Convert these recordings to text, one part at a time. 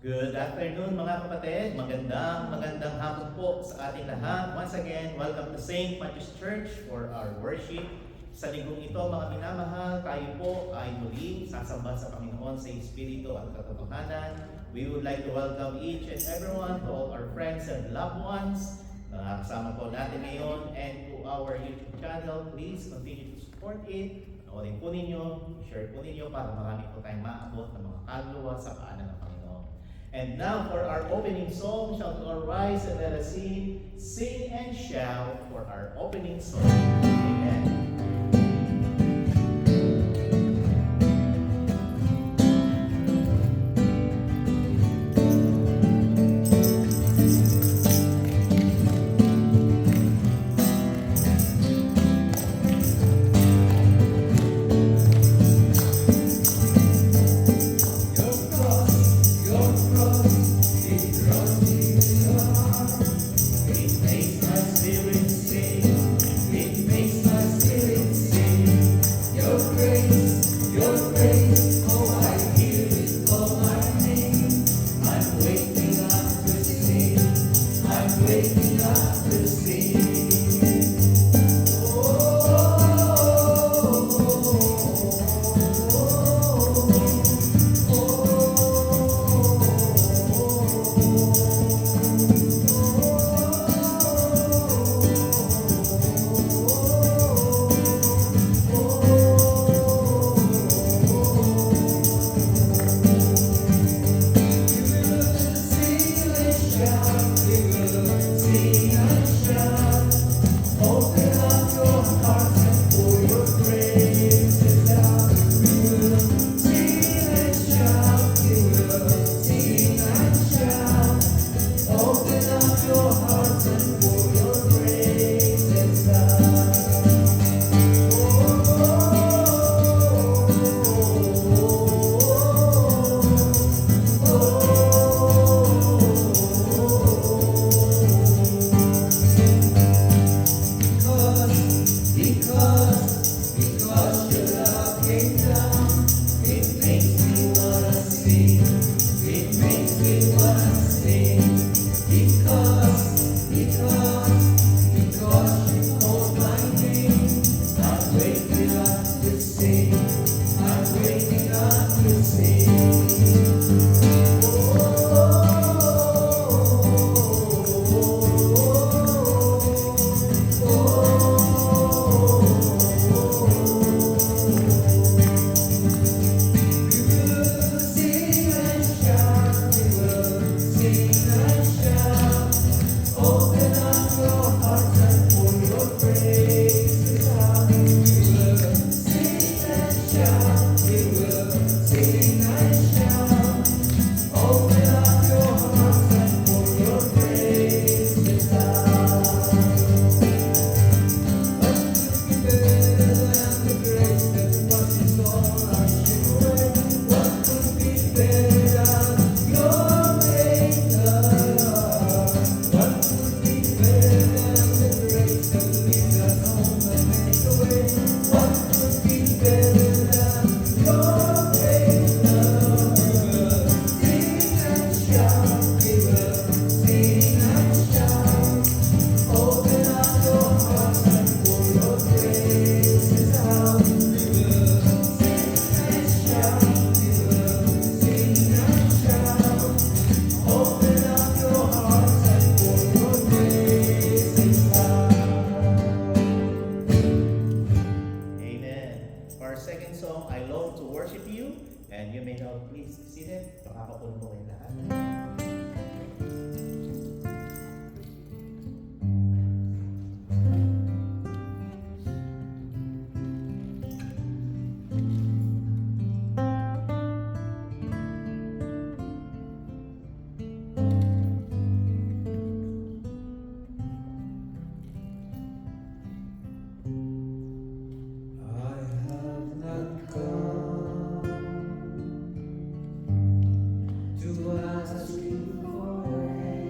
Good afternoon mga kapatid. Magandang hapon po sa ating lahat. Once again, welcome to St. Matthew's Church for our worship. Sa linggong ito mga minamahal, tayo po ay muli sasamba sa Panginoon sa Espiritu at katotohanan. We would like to welcome each and everyone, to all our friends and loved ones na kasama po natin ngayon, and to our YouTube channel. Please continue to support it. Panoorin po ninyo, share po ninyo para marami po tayong maabot ng mga kaluluwa sa paanan ng Panginoon. And now for our opening song, shall we all rise and let us sing and shout for our opening song. Amen. To ask you for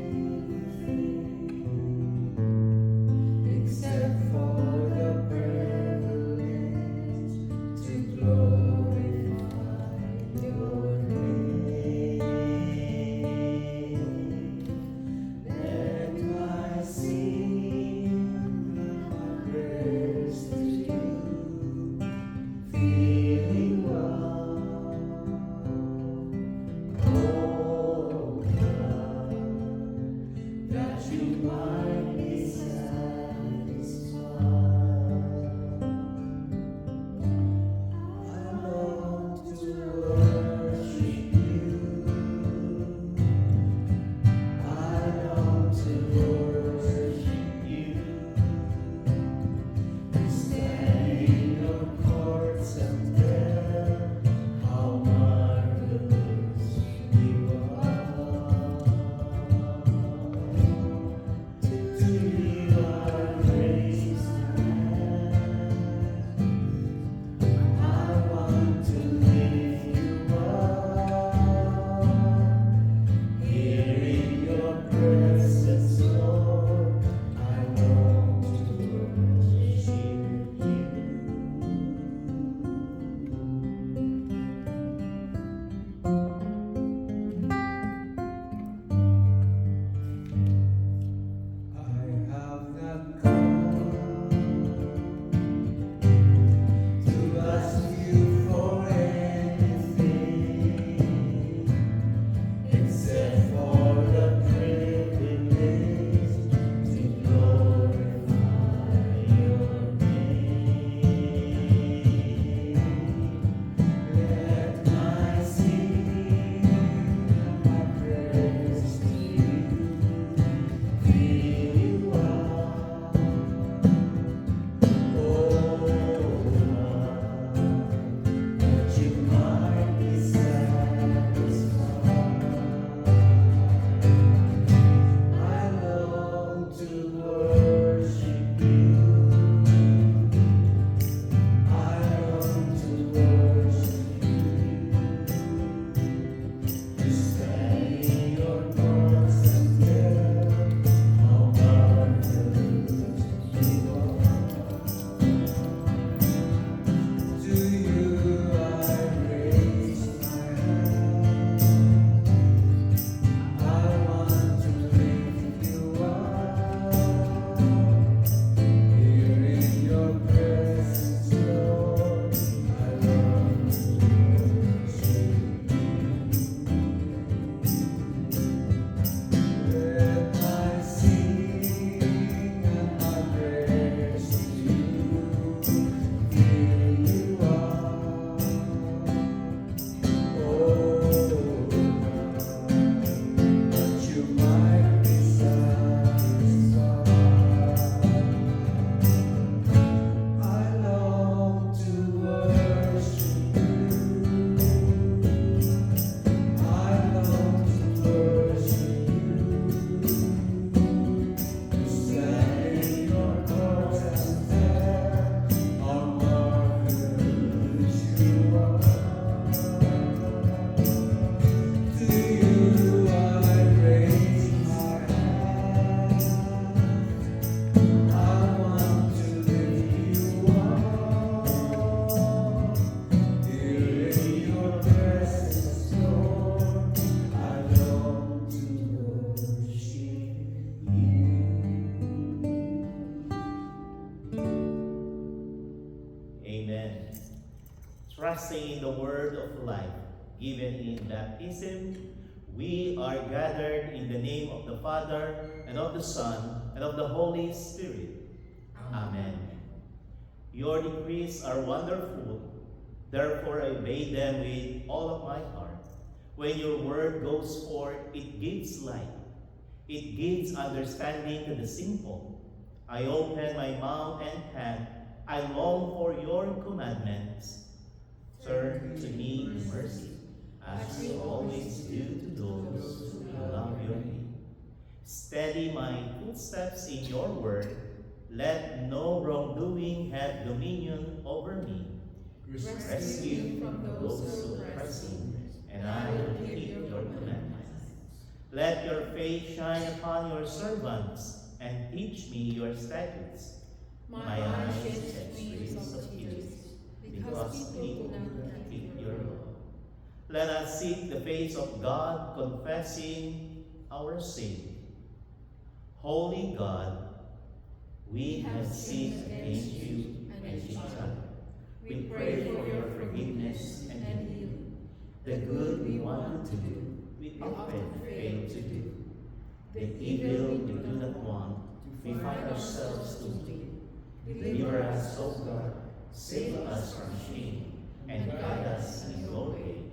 Amen. Trusting in the word of life given in baptism, we are gathered in the name of the Father, and of the Son, and of the Holy Spirit. Amen. Your decrees are wonderful, therefore I obey them with all of my heart. When your word goes forth, it gives light. It gives understanding to the simple. I open my mouth and hand. I long for your commandments. Turn to me in mercy, as you always do to those who love your name. Steady my footsteps in your word. Let no wrongdoing have dominion over me. Rescue from those who oppress me, and I will keep your commandments. Let your face shine upon your servants, and teach me your statutes. My eyes shed streams of tears, because people do not keep your law. Let us seek the face of God, confessing our sin. Holy God, we have sinned against you and each other. We pray for your forgiveness and healing. The good we want to do, we often fail to do. The evil we do not want, we find ourselves doing. Deliver us, O God, save us from shame, and guide us in your way.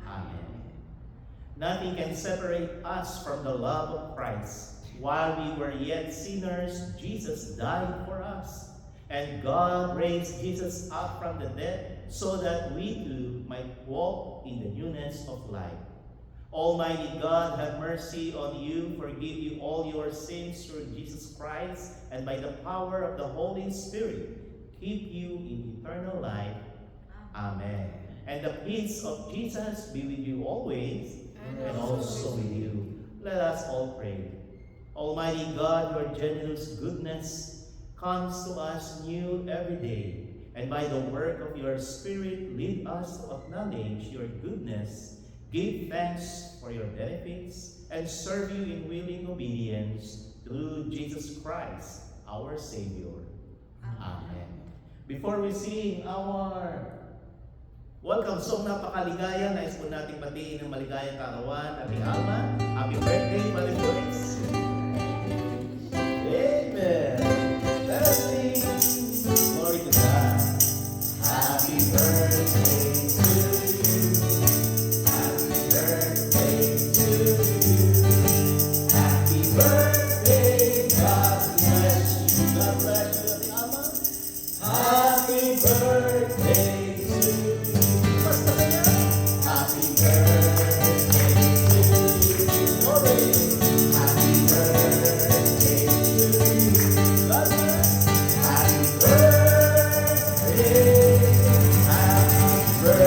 Amen. Nothing can separate us from the love of Christ. While we were yet sinners, Jesus died for us. And God raised Jesus up from the dead so that we too might walk in the newness of life. Almighty God, have mercy on you, forgive you all your sins through Jesus Christ, and by the power of the Holy Spirit, keep you in eternal life. Amen. And the peace of Jesus be with you always, and also with you. Let us all pray. Almighty God, your generous goodness comes to us new every day, and by the work of your Spirit, lead us to acknowledge your goodness, give thanks for your benefits, and serve you in willing obedience through Jesus Christ, our Savior. Amen. Before we sing our welcome song, napakaligaya, nais po natin batiin ng maligayang karawan, Ate Alma. Happy birthday, Mother Joyce. Amen. Let us sing. Glory to God. Happy birthday to you. Happy birthday to you. Happy birthday. God bless you. God bless you, Ate Alma. Happy birthday to you. Basta kaya. Happy birthday to you. Glory. Happy birthday to you. God bless. Happy birthday. Happy birthday.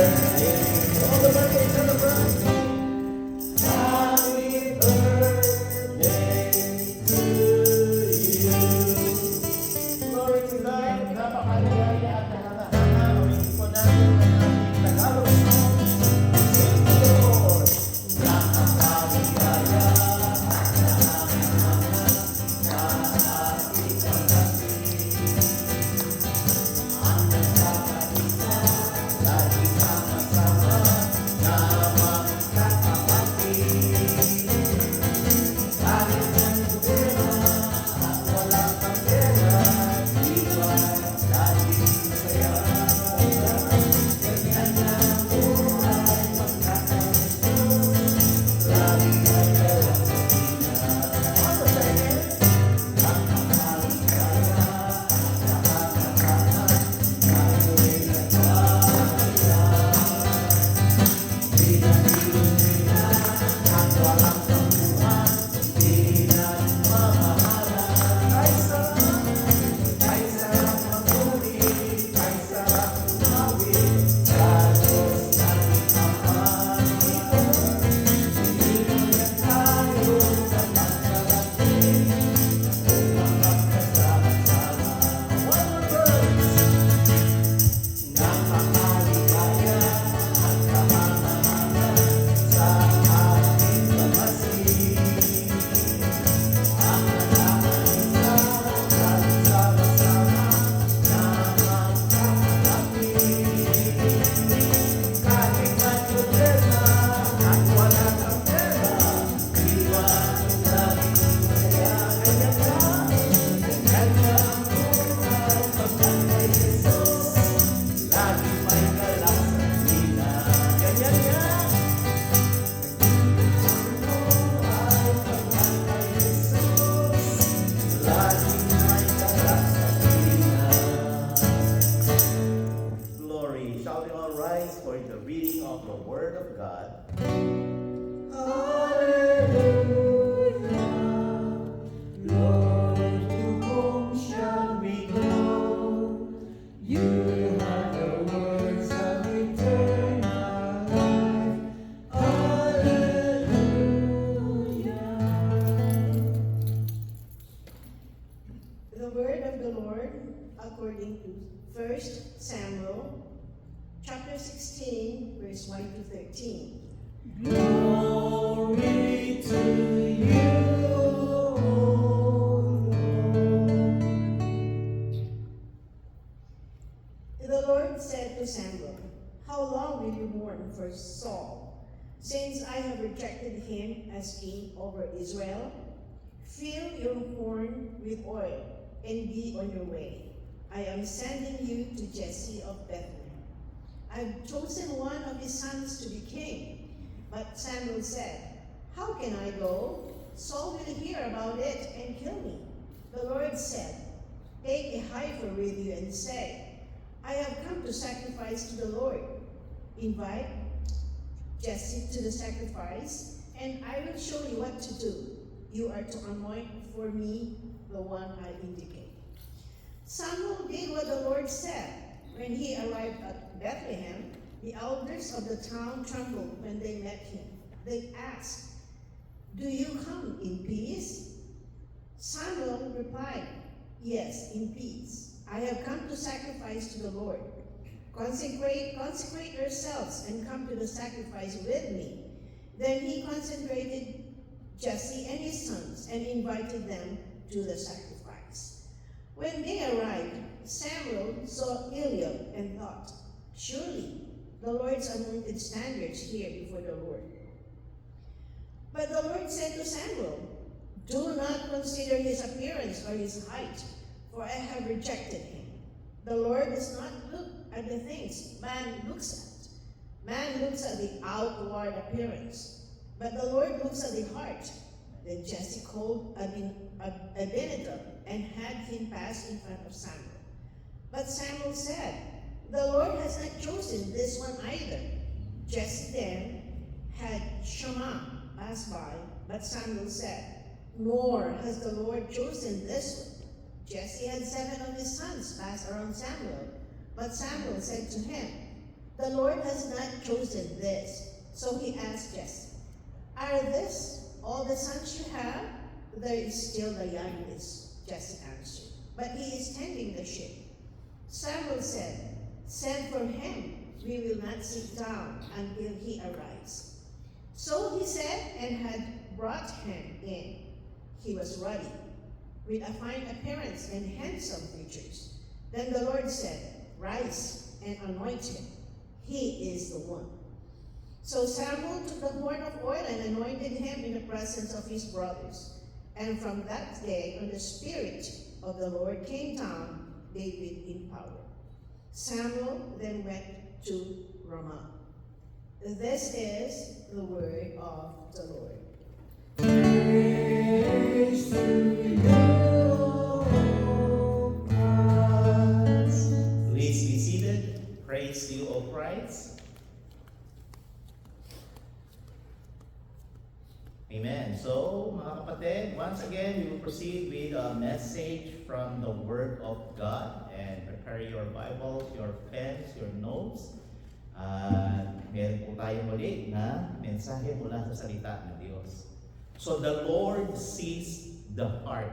for the reading of the Word of God. Hallelujah, Lord, to whom shall we go? You have the words of eternal life. Hallelujah. The word of the Lord according to 1 Samuel chapter 16, verse 1 to 13. Glory to you, O Lord. The Lord said to Samuel, "How long will you mourn for Saul, since I have rejected him as king over Israel? Fill your horn with oil and be on your way. I am sending you to Jesse of Bethlehem. I've chosen one of his sons to be king." But Samuel said, "How can I go? Saul will hear about it and kill me." The Lord said, "Take a heifer with you and say, 'I have come to sacrifice to the Lord.' Invite Jesse to the sacrifice, and I will show you what to do. You are to anoint for me the one I indicate." Samuel did what the Lord said. When he arrived at Bethlehem, the elders of the town trembled when they met him. They asked, "Do you come in peace?" Samuel replied, "Yes, in peace. I have come to sacrifice to the Lord. Consecrate yourselves and come to the sacrifice with me." Then he consecrated Jesse and his sons and invited them to the sacrifice. When they arrived, Samuel saw Eliab and thought, "Surely the Lord's anointed standards here before the Lord." But the Lord said to Samuel, "Do not consider his appearance or his height, for I have rejected him. The Lord does not look at the things man looks at. Man looks at the outward appearance, but the Lord looks at the heart." Then Jesse called Abinadab and had him pass in front of Samuel. But Samuel said, "The Lord has not chosen this one either." Jesse then had Shammah pass by, but Samuel said, "Nor has the Lord chosen this one." Jesse had 7 of his sons pass around Samuel, but Samuel said to him, "The Lord has not chosen this." So he asked Jesse, "Are this all the sons you have?" "There is still the youngest," Jesse answered, "but he is tending the sheep." Samuel said, "Send for him. We will not sit down until he arrives." So he said and had brought him in. He was ruddy, with a fine appearance and handsome features. Then the Lord said, "Rise and anoint him. He is the one." So Samuel took the horn of oil and anointed him in the presence of his brothers. And from that day on, the Spirit of the Lord came down David in power. Samuel then went to Ramah. This is the word of the Lord. Praise to you, O Christ. Please be seated. Praise to you, O Christ. Amen. So, mga kapatid, once again, we will proceed with a message from the Word of God. And prepare your Bibles, your pens, your notes. Meron po tayo muli na mensahe mula sa salita ng Diyos. So, the Lord sees the heart.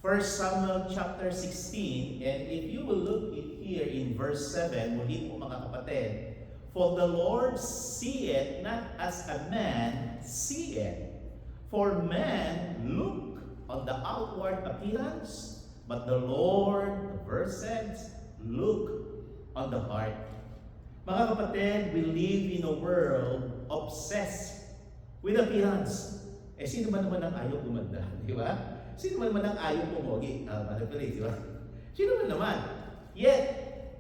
1 Samuel chapter 16, and if you will look here in verse 7, muli po mga kapatid, "For the Lord seeth not as a man seeth. For man look on the outward appearance, but the Lord," the verse says, "look on the heart." Mga kapatid, we live in a world obsessed with appearance. Sino ba naman ang ayaw gumanda? Di ba? Sino ba naman ang ayaw pumogi? Di ba? Sino ba naman? Yet,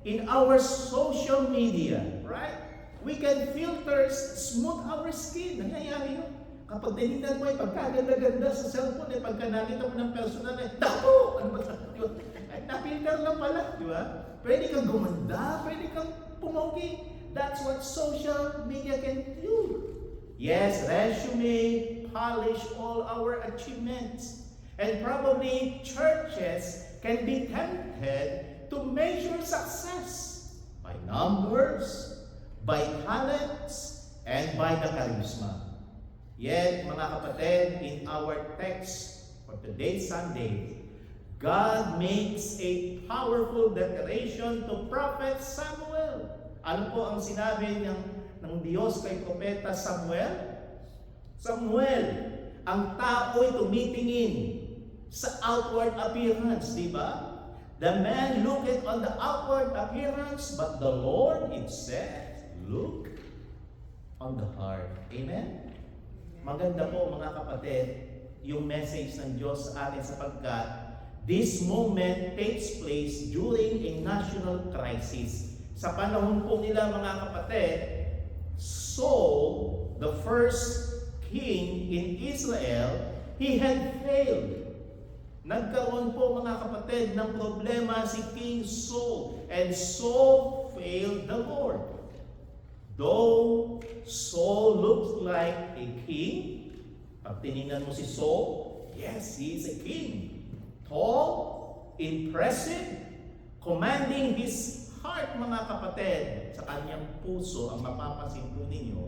in our social media, right? We can filter, smooth our skin. Nangyayari yun. Kapag tinignan mo ay pagkaganda-ganda sa cellphone, pagka nakita mo ng personal, naku! Ano ba? Di ba? Ay, na-filter lang pala, di ba? Pwede kang gumanda, pwede kang pumogi. That's what social media can do. Yes, resume, polish all our achievements. And probably churches can be tempted to measure success by numbers, by talents, and by the charisma. Yet, mga kapatid, in our text for today's Sunday, God makes a powerful declaration to Prophet Samuel. Ano po ang sinabi ng Diyos kay Propeta Samuel? Samuel, ang tao'y tumitingin sa outward appearance, di ba? The man looketh on the outward appearance, but the Lord, it said, look on the heart. Amen? Maganda po mga kapatid, yung message ng Diyos sa atin sapagkat this moment takes place during a national crisis. Sa panahon po nila mga kapatid, Saul, the first king in Israel, he had failed. Nagkaroon po mga kapatid ng problema si King Saul, and Saul failed the Lord. Though Saul looks like a king, pag tinignan mo si Saul, yes, he is a king. Tall, impressive, commanding his heart mga kapatid. Sa kanyang puso, ang mapapansin po ninyo,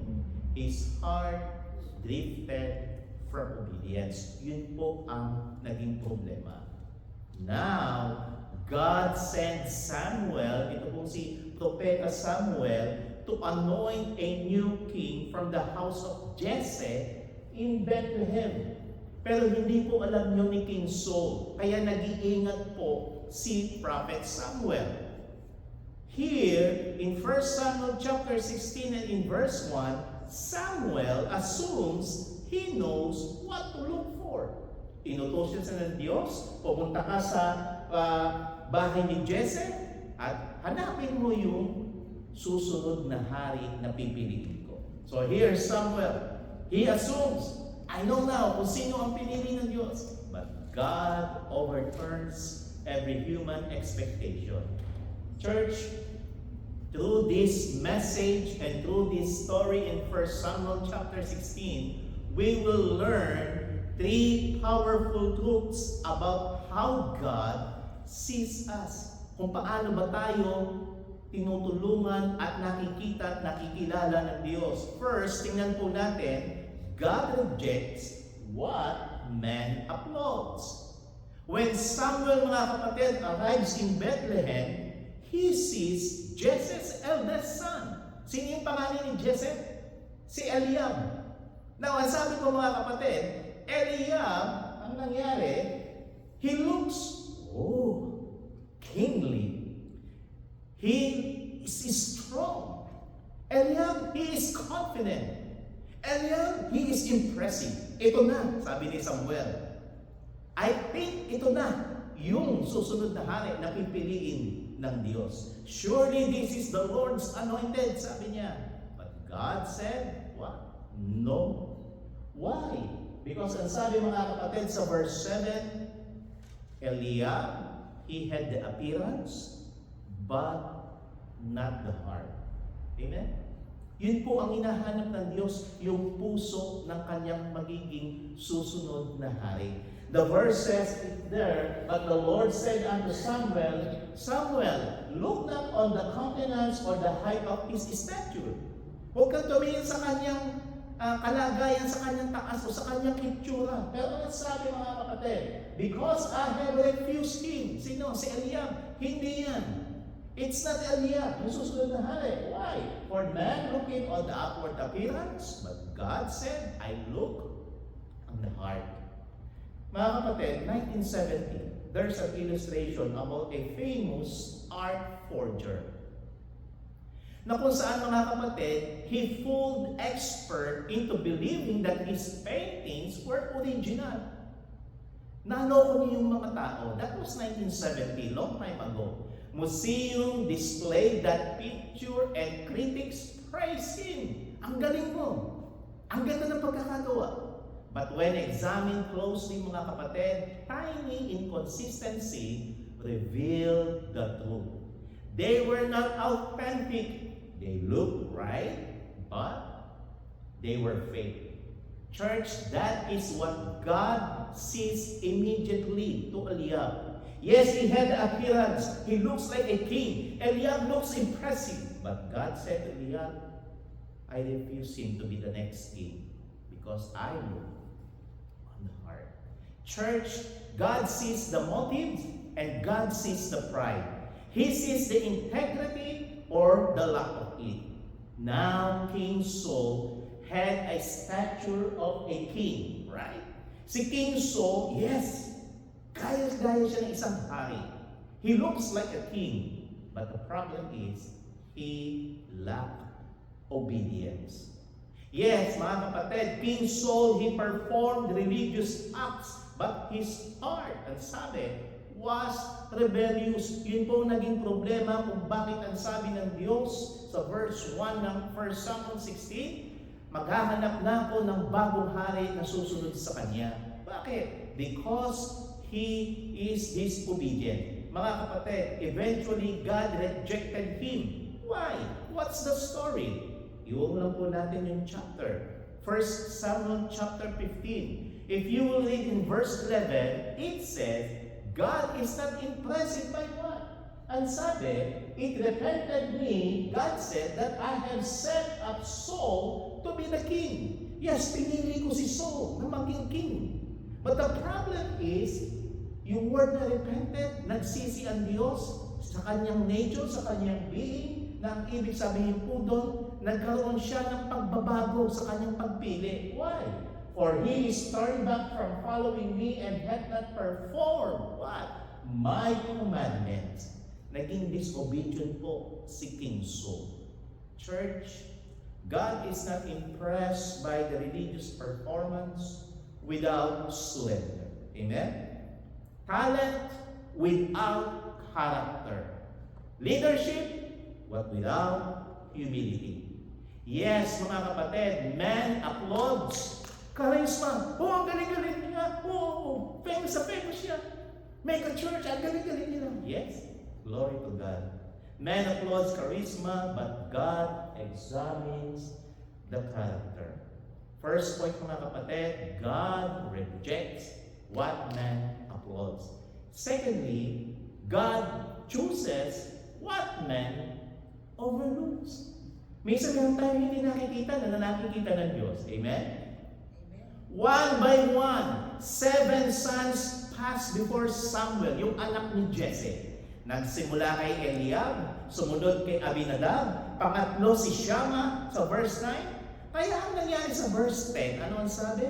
his heart drifted from obedience. Yun po ang naging problema. Now, God sent Samuel, ito po si Propeta Samuel, to anoint a new king from the house of Jesse in Bethlehem. Pero hindi po alam nyo ni King Saul, kaya nag-iingat po si Prophet Samuel. Here, in 1 Samuel chapter 16 and in verse 1, Samuel assumes he knows what to look for. Inutos siya ng Diyos, pumunta ka sa bahay ni Jesse at hanapin mo yung susunod na hari na pipiliin ko. So here Samuel, he assumes, I know now kung sino ang pinili ng Diyos. But God overturns every human expectation. Church, through this message and through this story in 1 Samuel chapter 16, we will learn three powerful truths about how God sees us. Kung paano ba tayo tinutulungan at nakikita at nakikilala ng Diyos. First, tingnan po natin, God rejects what man applauds. When Samuel, mga kapatid, arrives in Bethlehem, he sees Jesse's eldest son. Sino yung pangalan ni Jesse? Si Eliab. Now, ang sabi ko mga kapatid, Eliab, ang nangyari, he looks, kingly. He is strong. Eliab, he is confident. Eliab, he is impressive. Ito na, sabi ni Samuel. I think ito na yung susunod na hari na pipiliin ng Diyos. Surely this is the Lord's anointed, sabi niya. But God said, what? No. Why? Because ang sabi mga kapatid sa verse 7, Eliab, he had the appearance, but not the heart. Amen? Yun po ang hinahanap ng Diyos, yung puso ng kanyang magiging susunod na hari. The verse says it there, but the Lord said unto Samuel, Samuel, look not on the countenance or the height of his stature. Huwag kang tumingin sa kanyang kalagayan, sa kanyang taas o sa kanyang itsura. Pero ano sabi mga kapatid? Because I have refused him. Sino? Si Eliab. Hindi yan. It's not Eliab, yung susunod na hari. Why? For man looking on the outward appearance, but God said, I look on the heart. Mga kapatid, 1970, there's an illustration about a famous art forger. Na kung saan mga kapatid, he fooled expert into believing that his paintings were original. Naloko niyo yung mga tao. That was 1970, long time ago. Museum displayed that picture and critics praised him. Ang galing mo. Ang ganda ng pagkakagawa. But when examined closely mga kapatid, tiny inconsistency revealed the truth. They were not authentic. They look right, but they were fake. Church, that is what God sees immediately to Eliab. Yes, he had the appearance. He looks like a king. Eliab looks impressive. But God said to Eliab, I refuse him to be the next king because I look on the heart. Church, God sees the motives and God sees the pride. He sees the integrity or the lack of it. Now, King Saul had a stature of a king, right? Si King Saul, yes, gaya-gaya siya ng isang hari. He looks like a king, but the problem is, he lacked obedience. Yes, mga kapatid, King Saul, he performed religious acts, but his heart, ang sabi, was rebellious. Yun po naging problema kung bakit ang sabi ng Diyos sa verse 1 ng 1 Samuel 16, maghahanap na ako ng bagong hari na susunod sa kanya. Bakit? Because he is disobedient. Mga kapatid, eventually God rejected him. Why? What's the story? Iwan lang po natin yung chapter. 1 Samuel chapter 15. If you will read in verse 11, it says, God is not impressed by what? Ang sabi, it repented me, God said, that I have set up Saul to be the king. Yes, pinili ko si Saul na maging king. But the problem is, yung word na repented, nagsisi ang Diyos sa kanyang nature, sa kanyang being, na ang ibig sabihin po doon, nagkaroon siya ng pagbabago sa kanyang pagpili. Why? For he is turned back from following me and had not performed what? My commandments. Naging disobedient po si King Saul. Church, God is not impressed by the religious performance without surrender. Amen? Talent without character. Leadership, but without humility. Yes, mga kapatid, man applauds. Charisma. Oh, ang galing-galing niya. Oh, famous siya. Make a church, ang galing-galing niya. Yes, glory to God. Man applauds charisma, but God examines the character. First point, mga kapatid, God rejects what man applauds. Secondly, God chooses what man overlooks. Minsan meron tayo hindi nakikita na nakikita ng Diyos. Amen? One by one, 7 sons passed before Samuel, yung anak ni Jesse. Nagsimula kay Eliab, sumunod kay Abinadab, pangatlo si Shammah sa verse 9. Kaya ang nangyari sa verse 10, ano ang sabi?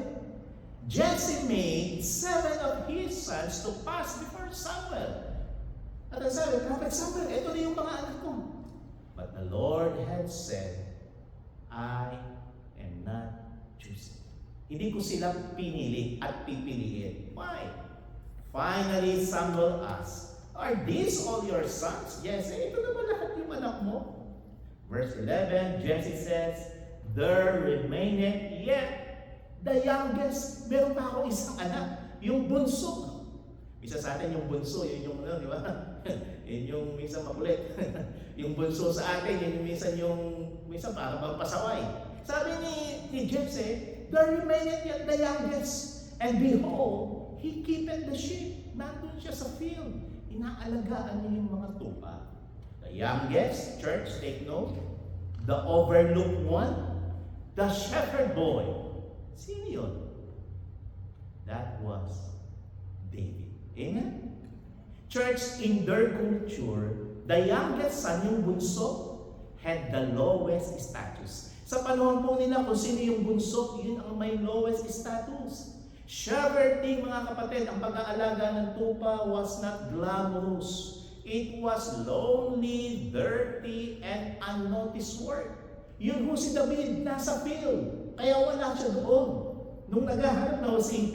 Jesse made 7 of his sons to pass before Samuel. At ang sabi, Prophet Samuel, ito na yung mga anak ko. But the Lord had said, I am not choosing. Hindi ko sila pinili at pipiliin. Why? Finally, Samuel asked, are these all your sons? Yes, ito na ba lahat yung anak mo? Verse 11, Jesse says, there remaineth yet the youngest. Meron pa ako isang anak, yung bunso. Isa sa atin yung bunso, yun yung ano, di ba? Yun yung minsan makulit. Yung bunso sa atin, yun yung minsan para magpasaway. Sabi ni Jesse, there remaineth yet the youngest, and behold, he keepeth the sheep. Nandun siya sa field. Inaalagaan niya yung mga tupa. The youngest, church, take note, the overlooked one, the shepherd boy. Sino yun? That was David. Amen? Church, in their culture, the youngest son, yung bunso, had the lowest status. Sa panahon po nila, kung sino yung bunso, yun ang may lowest status. Shepherding, mga kapatid, ang pag-aalaga ng tupa was not glamorous. It was lonely, dirty, and unnoticed work. Yun po si David, nasa field. Kaya wala siya doon. Nung naghahanap na si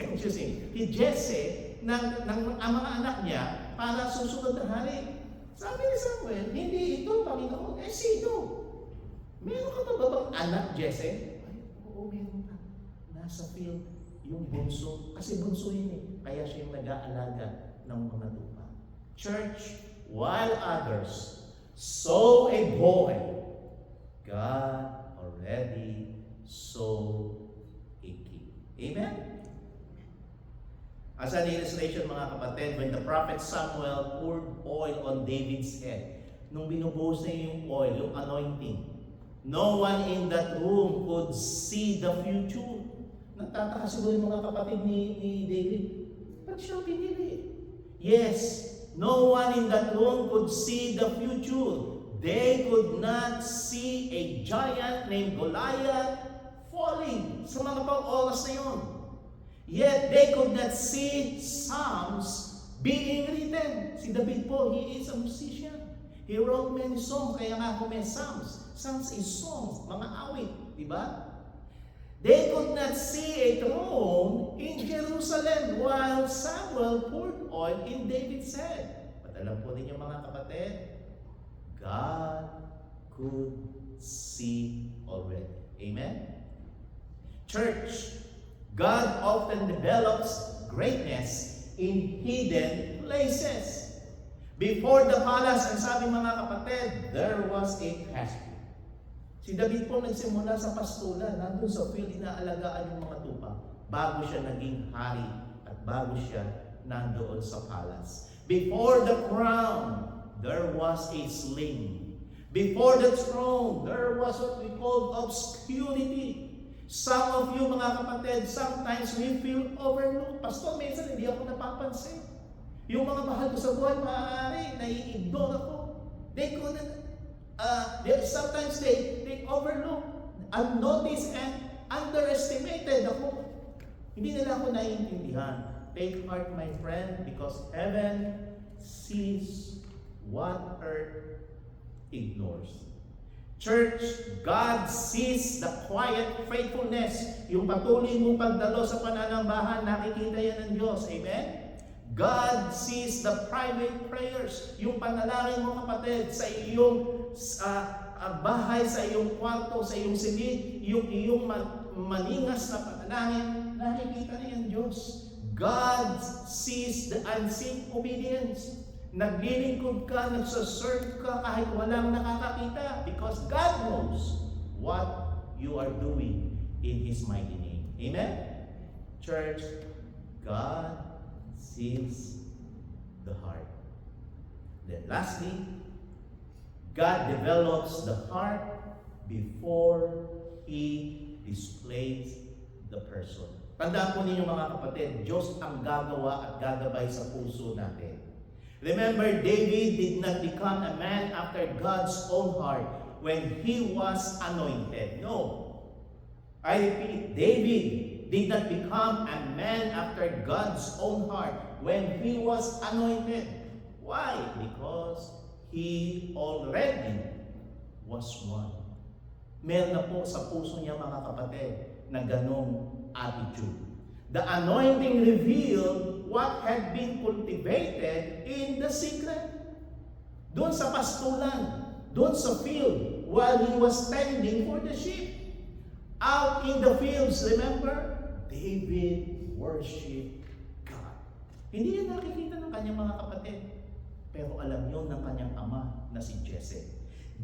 Jesse, ang mga anak niya, para susunod na hari. Sabi ni Samuel, hindi ito, Panginoon. Sino? Meron ka ba bang anak, Jesse? Ay, oo, meron ka. Nasa field, yung bunso. Kasi bunso yun eh. Kaya siya yung nag-aalaga ng mga tupa. Church, while others saw a boy As an illustration mga kapatid, when the prophet Samuel poured oil on David's head, nung binubuhos niya yung oil, yung anointing, no one in that room could see the future. Nagtataka siguro yung mga kapatid ni David. Ba't siya pinili? Yes, no one in that room could see the future. They could not see a giant named Goliath falling sa mga pang-oras na yun. Yet they could not see Psalms being written. Si David po, he is a musician. He wrote many songs, kaya nga kung may Psalms. Psalms is songs, mga awit, di ba? They could not see a throne in Jerusalem while Samuel poured oil in David's head. But alam po ninyo mga kapatid, God could see already. Amen? Church, God often develops greatness in hidden places. Before the palace, ang sabi mga kapatid, there was a pasture. Si David po nagsimula sa pastulan, nandun sa field, inaalagaan yung mga tupa, bago siya naging hari at bago siya nandoon sa palace. Before the crown, there was a sling. Before the throne, there was what we call obscurity. Some of you mga kapatid, sometimes we feel overlooked. Pastor, minsan hindi ako napapansin. Yung mga mahal ko sa buhay, maaari, nai-ignore ako. They couldn't, sometimes they overlook, unnoticed, and underestimated ako. Hindi nila ako naiintindihan. Take heart, my friend, because heaven sees what earth ignores. Church, God sees the quiet faithfulness. Yung patuloy mong pagdalo sa pananambahan, nakikita yan ng Diyos. Amen? God sees the private prayers. Yung panalangin mo kapatid sa iyong bahay, sa iyong kwarto, sa iyong silid, yung iyong maningas na panalangin, nakikita niya ang Diyos. God sees the unseen obedience. Naglilingkod ka, nagsaserve ka kahit walang nakakakita because God knows what you are doing in His mighty name. Amen? Church, God sees the heart. Then lastly, God develops the heart before He displays the person. Tandaan po ninyo mga kapatid, Diyos ang gagawa at gagabay sa puso natin. Remember, David did not become a man after God's own heart when he was anointed. No. I repeat, David did not become a man after God's own heart when he was anointed. Why? Because he already was one. Meron na po sa puso niya mga kapatid na ganong attitude. The anointing revealed what had been cultivated in the secret. Doon sa pastulan, doon sa field, while he was tending for the sheep. Out in the fields, remember? David worshiped God. Hindi yan nakikita ng kanyang mga kapatid. Pero alam yun ng kanyang ama na si Jesse.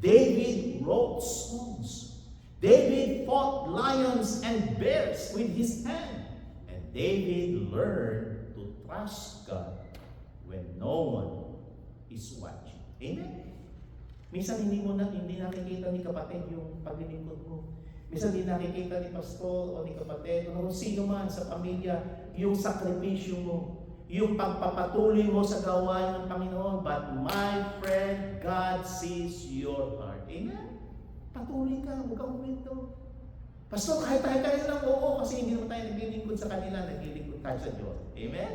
David wrote songs. David fought lions and bears with his hand. And David learned to trust God when no one is watching. Amen? Minsan hindi nakikita ni kapatid yung paglilingkod mo. Minsan hindi nakikita ni pastor o ni kapatid o sino man sa pamilya yung sakripisyo mo, yung pagpapatuloy mo sa gawain ng Panginoon. But my friend, God sees your heart. Amen? Patuloy ka, huwag kang huminto. Pastor, kahit tayo lang, oo, kasi hindi naman tayo naglilingkod sa kanila, naglilingkod tayo sa Diyos. Amen?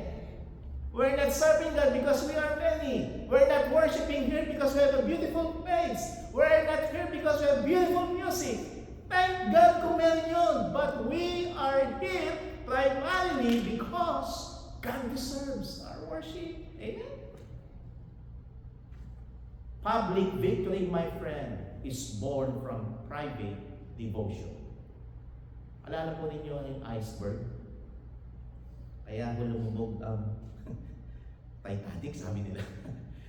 We're not serving God because we are many. We're not worshiping here because we have a beautiful face. We're not here because we have beautiful music. Thank God kung meron yun. But we are here primarily because God deserves our worship. Amen? Public victory, my friend, is born from private devotion. Alala po ninyo yung iceberg? Kaya kung lumubog ang Titanic, sabi nila.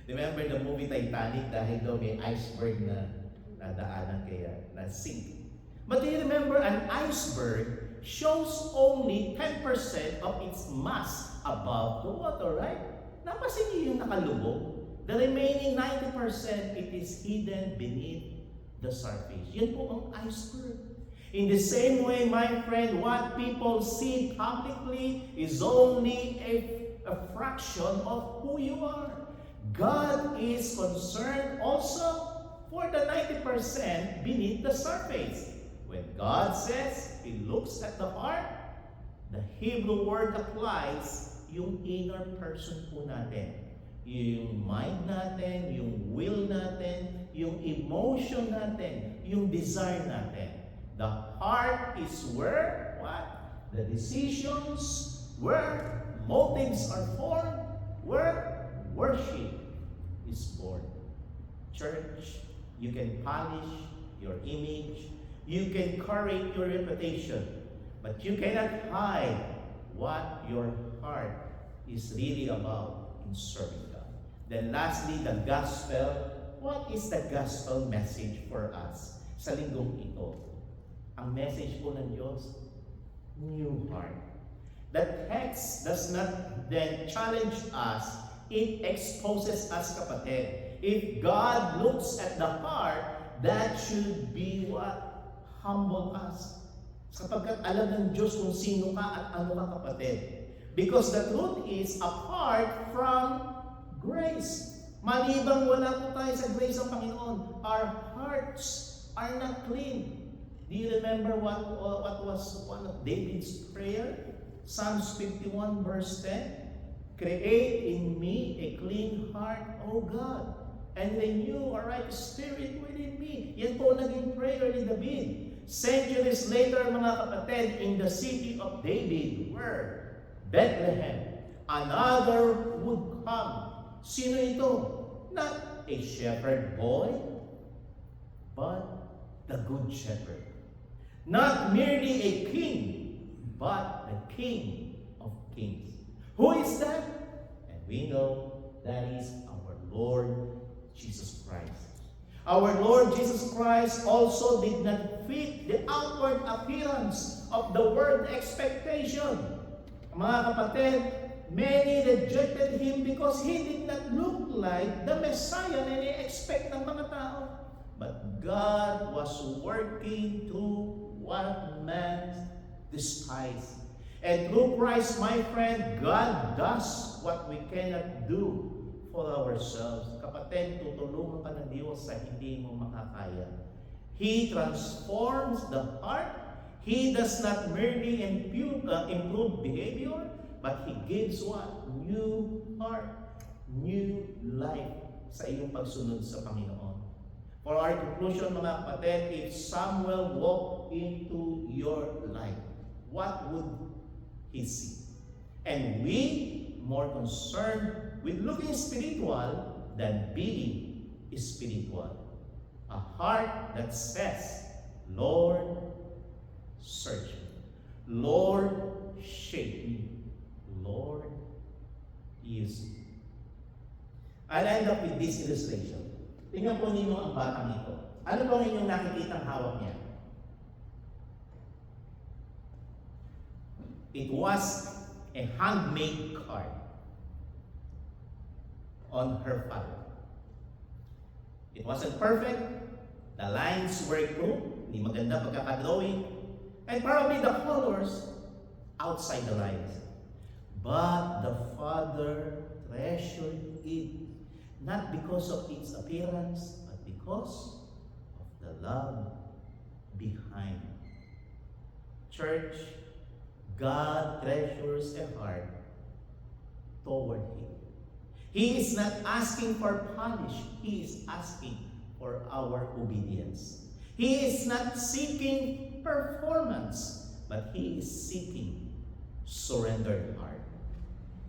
Remember the movie Titanic dahil daw may iceberg na nadaanan kaya na-sink. But do you remember, an iceberg shows only 10% of its mass above the water, right? Napasin niyo yung nakalubog. The remaining 90%, it is hidden beneath the surface. Yan po ang iceberg. In the same way, my friend, what people see publicly is only a fraction of who you are. God is concerned also for the 90% beneath the surface. When God says He looks at the heart, the Hebrew word applies yung inner person po natin. Yung mind natin, yung will natin, yung emotion natin, yung desire natin. The heart is where, what? The decisions, where motives are formed, where worship is born. Church, you can polish your image, you can curate your reputation, but you cannot hide what your heart is really about in serving God. Then lastly, the gospel. What is the gospel message for us sa linggong ito? Ang message po ng Diyos, new heart. The text does not then challenge us, it exposes us, kapatid. If God looks at the heart, that should be what? Humble us. Sapagkat alam ng Diyos kung sino ka at ano ka, kapatid. Because the truth is, apart from grace. Malibang wala po tayo sa grace ng Panginoon, our hearts are not clean. Do you remember what was one of David's prayer? Psalms 51 verse 10. Create in me a clean heart, O God, and renew a right spirit within me. Yan po naging prayer ni David. Centuries later, mga kapatid, in the city of David, where? Bethlehem, another would come. Sino ito? Not a shepherd boy, but the good shepherd. Not merely a king, but the King of kings. Who is that? And we know that is our Lord Jesus Christ. Our Lord Jesus Christ also did not fit the outward appearance of the world expectation. Mga kapatid, many rejected Him because He did not look like the Messiah na ni-expect ng mga tao. But God was working through what man despised. And through Christ, my friend, God does what we cannot do for ourselves. Kapatid, tutulungan ka ng Diyos sa hindi mo makakaya. He transforms the heart. He does not merely improve behavior, but He gives what? New heart, new life sa iyong pagsunod sa Panginoon. For our conclusion, mga kapatid, if Samuel walked into your life, what would he see? And we, more concerned with looking spiritual than being spiritual. A heart that says, Lord, search me. Lord, shape me. Lord, use me. I'll end up with this illustration. Tingnan po ninyo ang batang ito. Ano bang inyong nakikitang hawak niya? It was a handmade card on her father. It wasn't perfect. The lines were crude. Hindi maganda pagkakadrawing. And probably the colors outside the lines. But the father treasured it. Not because of its appearance, but because of the love behind it. Church, God treasures a heart toward Him. He is not asking for polish. He is asking for our obedience. He is not seeking performance, but He is seeking surrendered heart.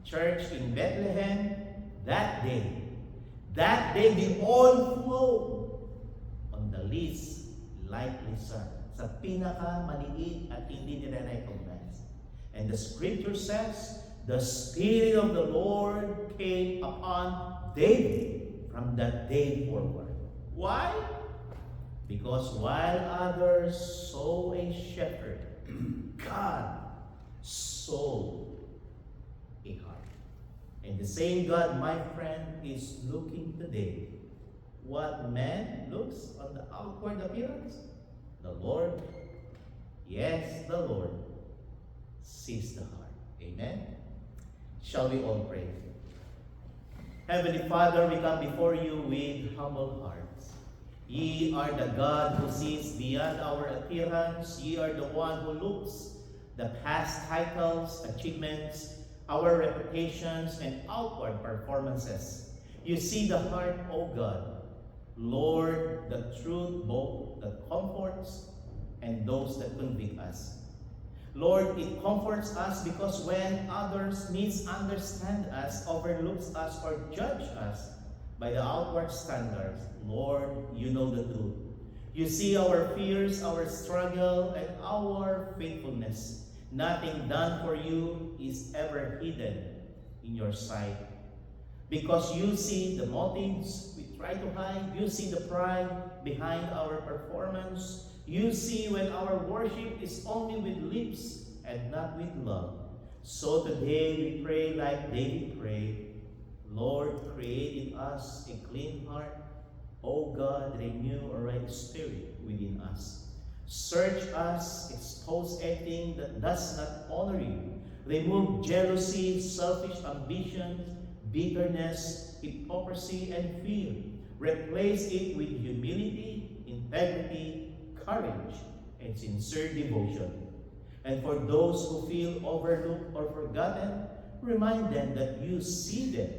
Church, in Bethlehem, that day, the oil flowed on the least likely son, sa pinaka-maliit at hindi nire-recognize. And the scripture says, the Spirit of the Lord came upon David from that day forward. Why? Because while others saw a shepherd, God saw a heart. And the same God, my friend, is looking today. What man looks on the outward appearance? The Lord, yes, the Lord, sees the heart. Amen? Shall we all pray? Heavenly Father, we come before you with humble hearts. Ye are the God who sees beyond our appearance. Ye are the one who looks the past titles, achievements, our reputations, and outward performances. You see the heart, O God. Lord, the truth both that comforts and those that convict us. Lord, it comforts us because when others misunderstand us, overlooks us, or judge us by the outward standards, Lord, you know the truth. You see our fears, our struggle, and our faithfulness. Nothing done for you is ever hidden in your sight. Because you see the motives we try to hide, you see the pride behind our performance, you see when our worship is only with lips and not with love. So today we pray like David prayed, Lord, create in us a clean heart. O God, renew a right spirit within us. Search us, expose anything that does not honor you. Remove jealousy, selfish ambition, bitterness, hypocrisy, and fear. Replace it with humility, integrity, courage, and sincere devotion. And for those who feel overlooked or forgotten, remind them that you see them.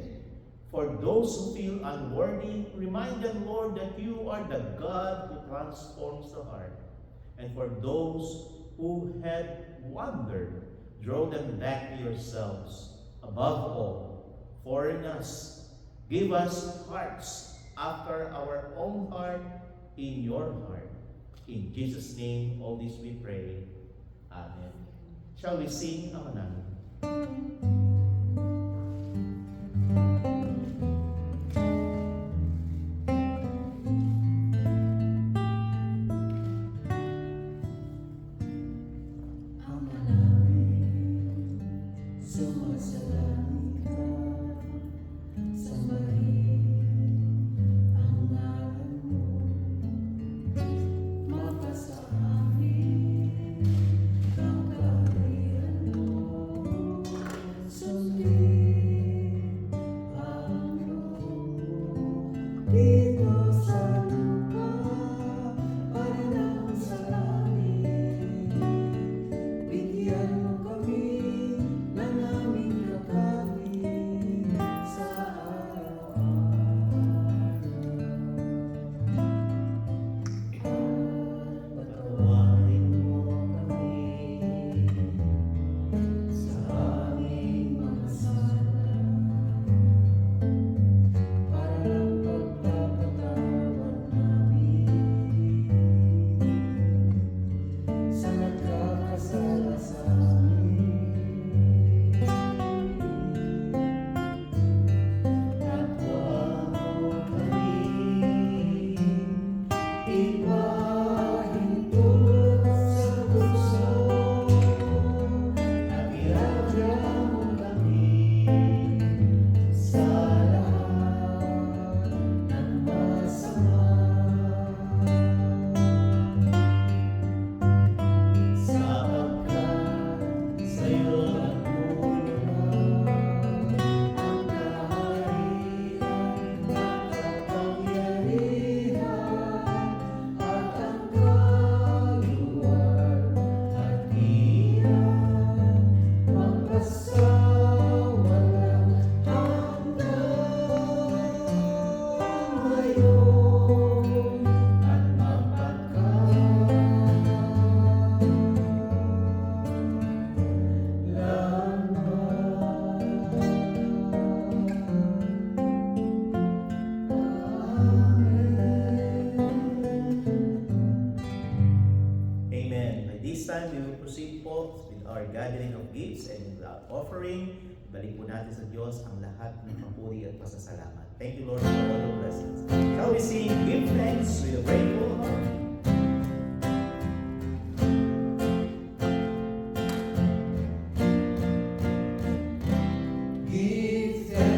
For those who feel unworthy, remind them, Lord, that you are the God who transforms the heart. And for those who have wandered, draw them back to yourselves. Above all, foreign us, give us hearts after our own heart in your heart. In Jesus' name, all this we pray. Amen. Shall we sing ang namin? Ama namin, sumasalangit ka, sambahin ang ngalan mo. Mapasa amin ang kaharian mo. Sundin ang loob mo dito sa lupa, parang sa langit. Bigyan mo kami ng aming kakanin sa araw-araw. Patawarin mo kami sa aming mga sala, para lang pagpapatawad namin sa nagkakasala sa amin. At huwag mo kami ipahintulot sa puso, at iradya mo kami sa lahat ng masama. Sapagkat sa'yo nagmumula ang kaharian at kapangyarihan at ang kaluwag at hirap, magpasawalang hanggang ngayon at Amen. By this time, we will proceed po with our gathering of gifts and offering. Balik po natin sa Diyos ang lahat ng papuri at pasasalamat. Thank you, Lord, for all your blessings. Shall we sing, give thanks with a grateful heart? Give thanks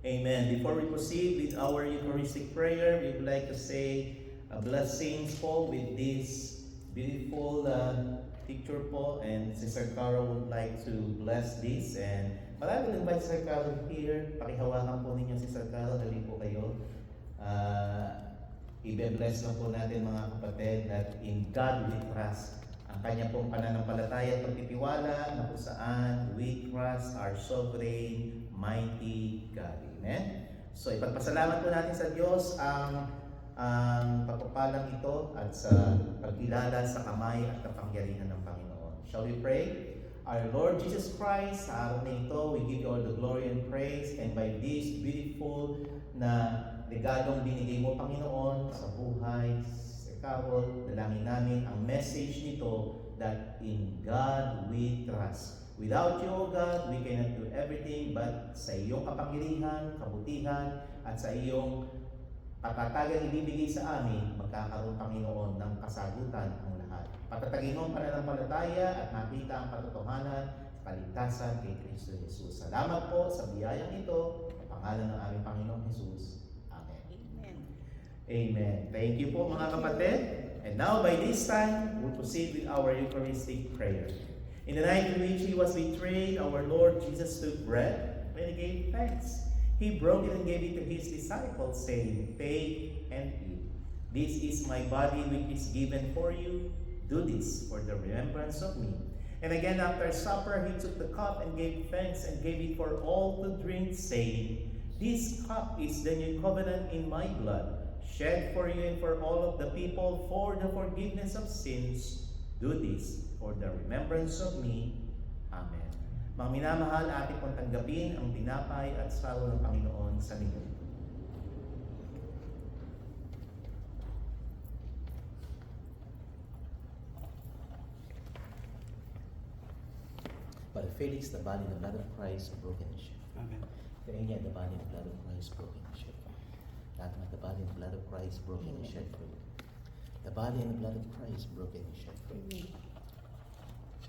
Amen. Before we proceed with our Eucharistic prayer, we would like to say a blessings po with this beautiful picture po, and Sister Carol would like to bless this, and but I will invite Sister Carol here. Pakihawakan po ninyo Sister Carol, dali po kayo. I-bless na po natin mga kapatid that in God we trust. Ang kanya pong pananampalataya at pagtitiwala na kung saan we trust our sovereign, mighty God. Amen? So ipagpasalamat po natin sa Diyos ang pagpapalang ito at sa pagkilala sa kamay at kapangyarihan ng Panginoon. Shall we pray? Our Lord Jesus Christ, sa araw na ito, we give you all the glory and praise, and by this beautiful na regalong binigay mo, Panginoon, sa buhay, sa Carol, dalangin namin ang message nito that in God we trust. Without you, O God, we cannot do everything, but sa iyong kapangyarihan, kabutihan, at sa iyong patatagang ibibigay sa amin, magkakaroon, Panginoon, ng kasagutan ang lahat. Patatagin mo ang pananampalataya at makita ang katotohanan sa kaligtasan kay Kristo Jesus. Salamat po sa biyayang ito, sa pangalan ng aming Panginoong Jesus. Amen. Amen. Amen. Thank you po mga kapatid. And now by this time, we'll proceed with our Eucharistic prayer. In the night in which he was betrayed, our Lord Jesus took bread when he gave thanks. He broke it and gave it to his disciples, saying, "Take and eat. This is my body which is given for you. Do this for the remembrance of me." And again after supper, he took the cup and gave thanks and gave it for all to drink, saying, "This cup is the new covenant in my blood, shed for you and for all of the people for the forgiveness of sins. Do this for the remembrance of me." Amen. Mga minamahal, ating pong tanggapin ang tinapay at salo ng Panginoon sa linggo. But Felix, the body and the blood of Christ broken and shed. Amen. Kaya the body and the blood of Christ broken and shed. Lahat ng the body and the blood of Christ broken and shed for you. The body and the blood of Christ broken and shed for you.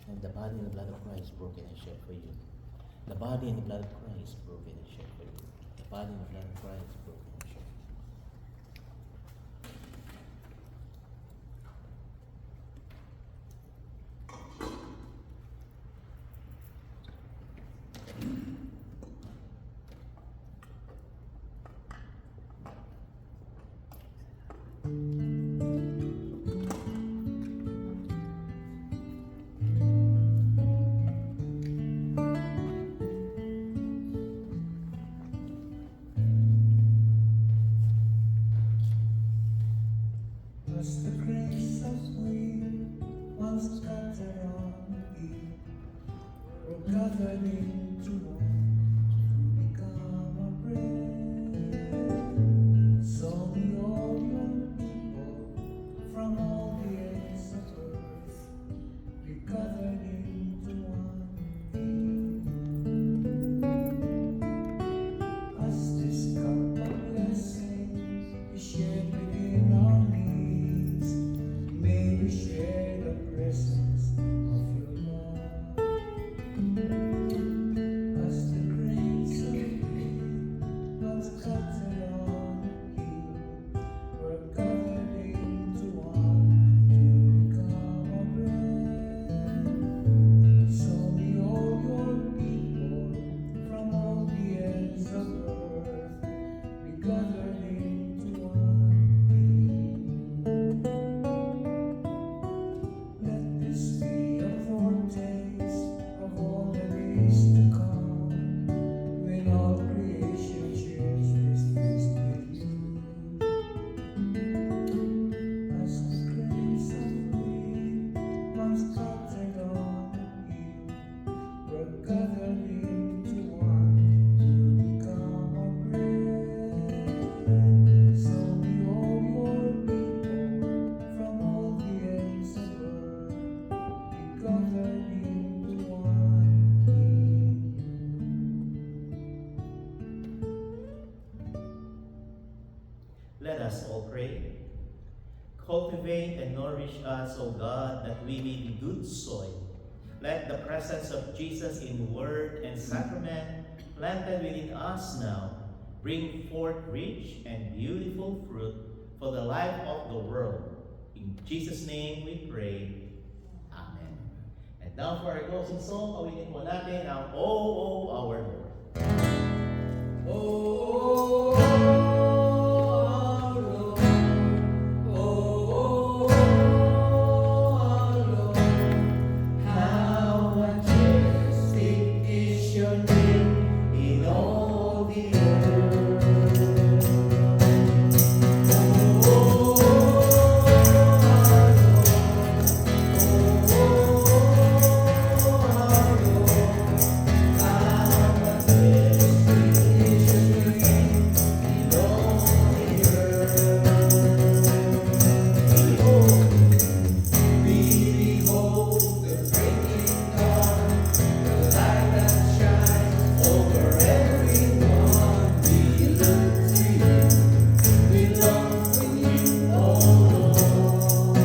And the body and the blood of Christ broken and shed for you. The body and the blood of Christ broken and shed for you. The body and the blood of Christ broken and shed. Was the grace of wind once scattered on you, or gathered into one to become a bread? So we all young people from all the ends of earth be gathered into one. As this cup of blessing is shared within our needs, may we share the presence of your love. As the grains of wind once scattered on the hill were gathered into one to become a bread, so we all your people from all the ends of earth be gathered into one. Let this be a foretaste of all that is to come, when all creation shares this feast with you. As the grains of wind once scattered on the hill were gathered into one to become a bread, so we all your people from all the ends of earth be gathered into one. Let us all pray. Cultivate and nourish us, O God, that we may be good soil. Let the presence of Jesus in word and sacrament planted within us now bring forth rich and beautiful fruit for the life of the world. In Jesus' name we pray. Amen. And now for our closing song, awitin po natin ang O Our Lord. Oh, our Lord, oh, our Lord, how majestic is your name in all the earth. Oh, our Lord, our Lord, how majestic is your name in all the earth. We behold the breaking dawn, the light that shines over everyone. We look to you, we long for you, oh Lord.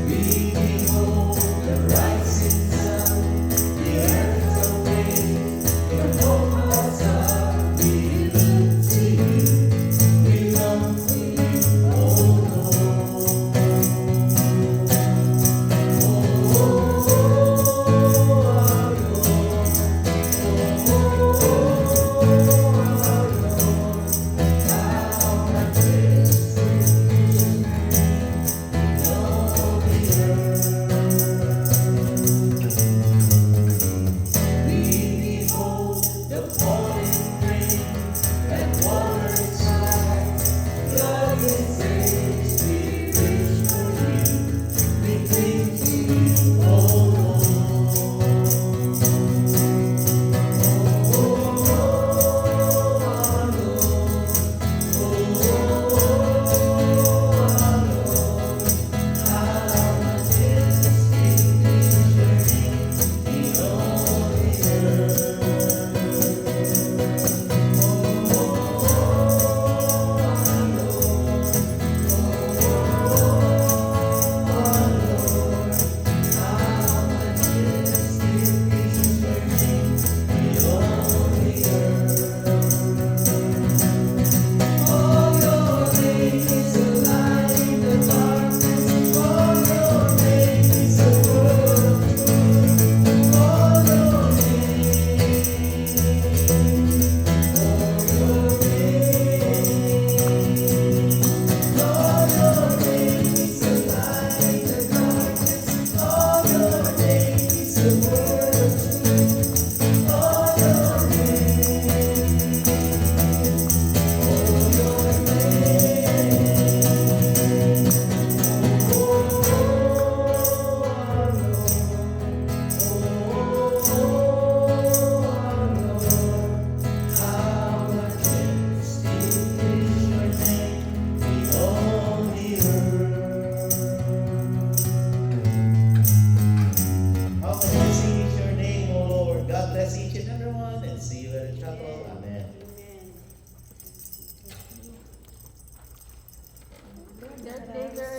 We behold the rising sun, the earth awaits, your hope lights up. We look to you, we long for you, oh Lord. We behold the falling rain and water inside. Love and grace we reach for you. We cling to you, oh Lord. Oh, our Lord. Oh, our Lord. How majestic is your name in all the earth. How amazing is your name, O Lord. God bless each and every one, and see you at the chapel. Amen. Amen.